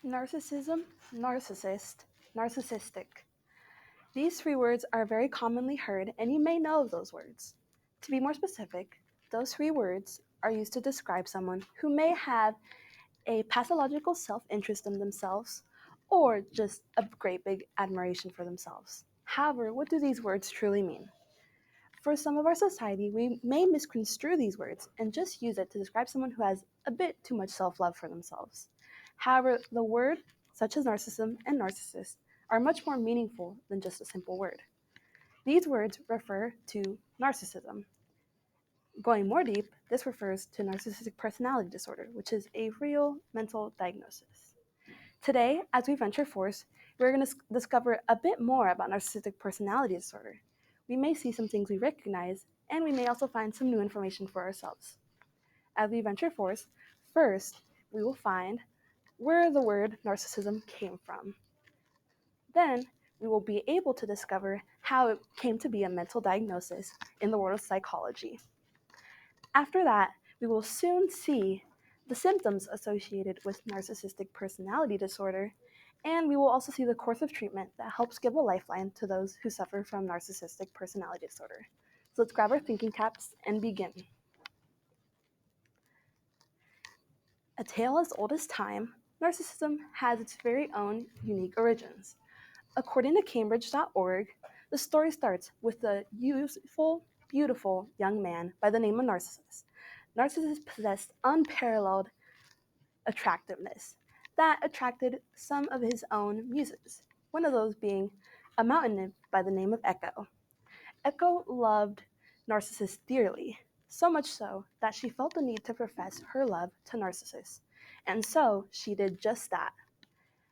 Narcissism, narcissist, narcissistic. These three words are very commonly heard, and you may know of those words. To be more specific, those three words are used to describe someone who may have a pathological self interest in themselves or just a great big admiration for themselves. However, what do these words truly mean? For some of our society, we may misconstrue these words and just use it to describe someone who has a bit too much self love for themselves. However, the word, such as narcissism and narcissist, are much more meaningful than just a simple word. These words refer to narcissism. Going more deep, this refers to narcissistic personality disorder, which is a real mental diagnosis. Today, as we venture forth, we're going to discover a bit more about narcissistic personality disorder. We may see some things we recognize, and we may also find some new information for ourselves. As we venture forth, first, we will find where the word narcissism came from. Then, we will be able to discover how it came to be a mental diagnosis in the world of psychology. After that, we will soon see the symptoms associated with narcissistic personality disorder, and we will also see the course of treatment that helps give a lifeline to those who suffer from narcissistic personality disorder. So let's grab our thinking caps and begin. A tale as old as time, narcissism has its very own unique origins. According to Cambridge.org, the story starts with a youthful, beautiful young man by the name of Narcissus. Narcissus possessed unparalleled attractiveness that attracted some of his own muses, one of those being a mountain nymph by the name of Echo. Echo loved Narcissus dearly, so much so that she felt the need to profess her love to Narcissus, and so she did just that.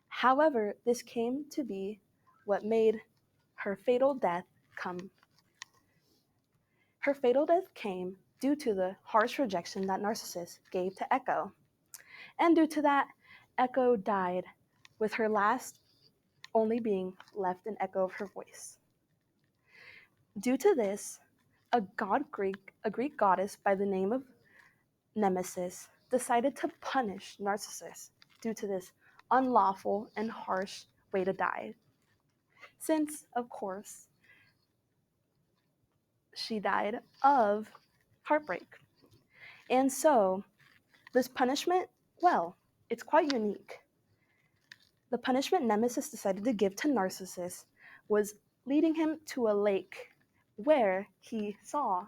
However, this came to be what made her fatal death come. Her fatal death came due to the harsh rejection that Narcissus gave to Echo. And due to that, Echo died, with her last only being left an echo of her voice. Due to this, a Greek goddess by the name of Nemesis decided to punish Narcissus due to this unlawful and harsh way to die. Since, of course, she died of heartbreak. And so, this punishment, well, it's quite unique. The punishment Nemesis decided to give to Narcissus was leading him to a lake where he saw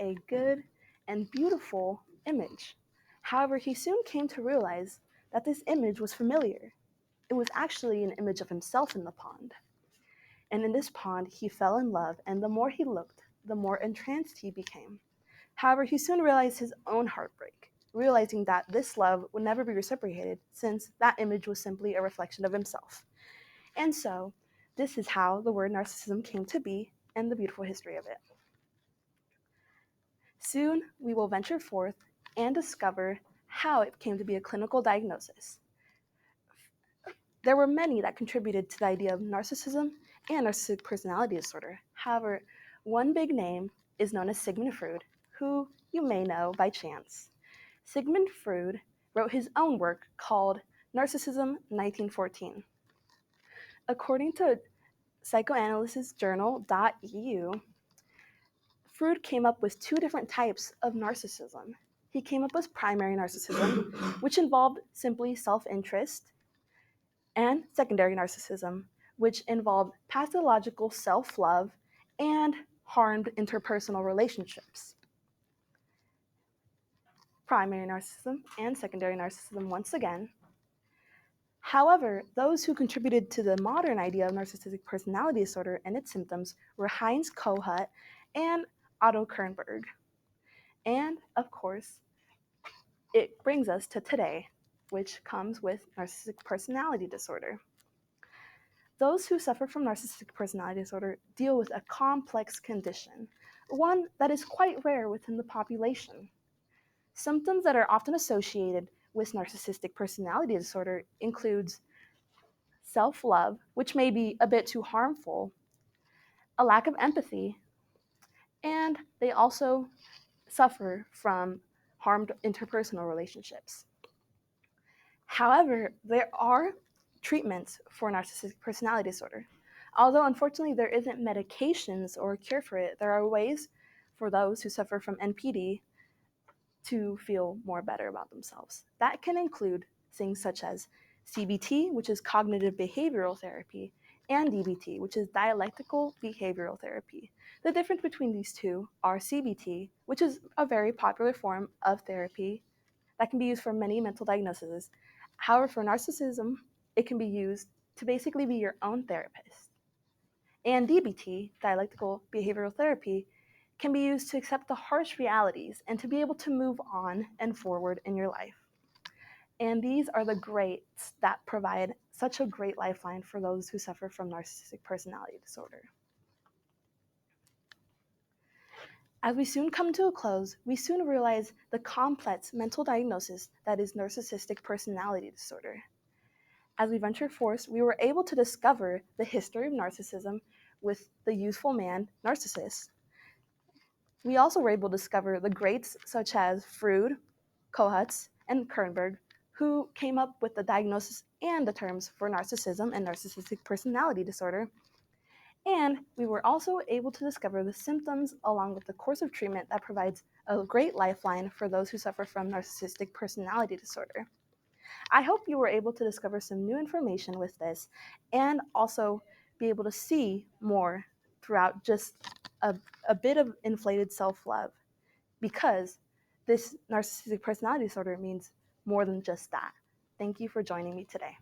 a good and beautiful image. However, he soon came to realize that this image was familiar. It was actually an image of himself in the pond. And in this pond, he fell in love, and the more he looked, the more entranced he became. However, he soon realized his own heartbreak, realizing that this love would never be reciprocated since that image was simply a reflection of himself. And so, this is how the word narcissism came to be and the beautiful history of it. Soon, we will venture forth and discover how it came to be a clinical diagnosis. There were many that contributed to the idea of narcissism and narcissistic personality disorder. However, one big name is known as Sigmund Freud, who you may know by chance. Sigmund Freud wrote his own work called Narcissism 1914. According to psychoanalysisjournal.eu, Freud came up with two different types of narcissism. He came up with primary narcissism, which involved simply self-interest, and secondary narcissism, which involved pathological self-love and harmed interpersonal relationships. Primary narcissism and secondary narcissism once again. However, those who contributed to the modern idea of narcissistic personality disorder and its symptoms were Heinz Kohut and Otto Kernberg. And, of course, it brings us to today, which comes with narcissistic personality disorder. Those who suffer from narcissistic personality disorder deal with a complex condition, one that is quite rare within the population. Symptoms that are often associated with narcissistic personality disorder includes self-love, which may be a bit too harmful, a lack of empathy, and they also suffer from harmed interpersonal relationships. However, there are treatments for narcissistic personality disorder. Although unfortunately there isn't medications or a cure for it, there are ways for those who suffer from NPD to feel more better about themselves. That can include things such as CBT, which is cognitive behavioral therapy, and DBT, which is dialectical behavioral therapy. The difference between these two are CBT, which is a very popular form of therapy that can be used for many mental diagnoses. However, for narcissism, it can be used to basically be your own therapist. And DBT, dialectical behavioral therapy, can be used to accept the harsh realities and to be able to move on and forward in your life. And these are the greats that provide such a great lifeline for those who suffer from narcissistic personality disorder. As we soon come to a close, we soon realize the complex mental diagnosis that is narcissistic personality disorder. As we ventured forth, we were able to discover the history of narcissism with the youthful man, Narcissus. We also were able to discover the greats such as Freud, Kohutz, and Kernberg, who came up with the diagnosis and the terms for narcissism and narcissistic personality disorder. And we were also able to discover the symptoms along with the course of treatment that provides a great lifeline for those who suffer from narcissistic personality disorder. I hope you were able to discover some new information with this and also be able to see more throughout just a bit of inflated self-love, because this narcissistic personality disorder means more than just that. Thank you for joining me today.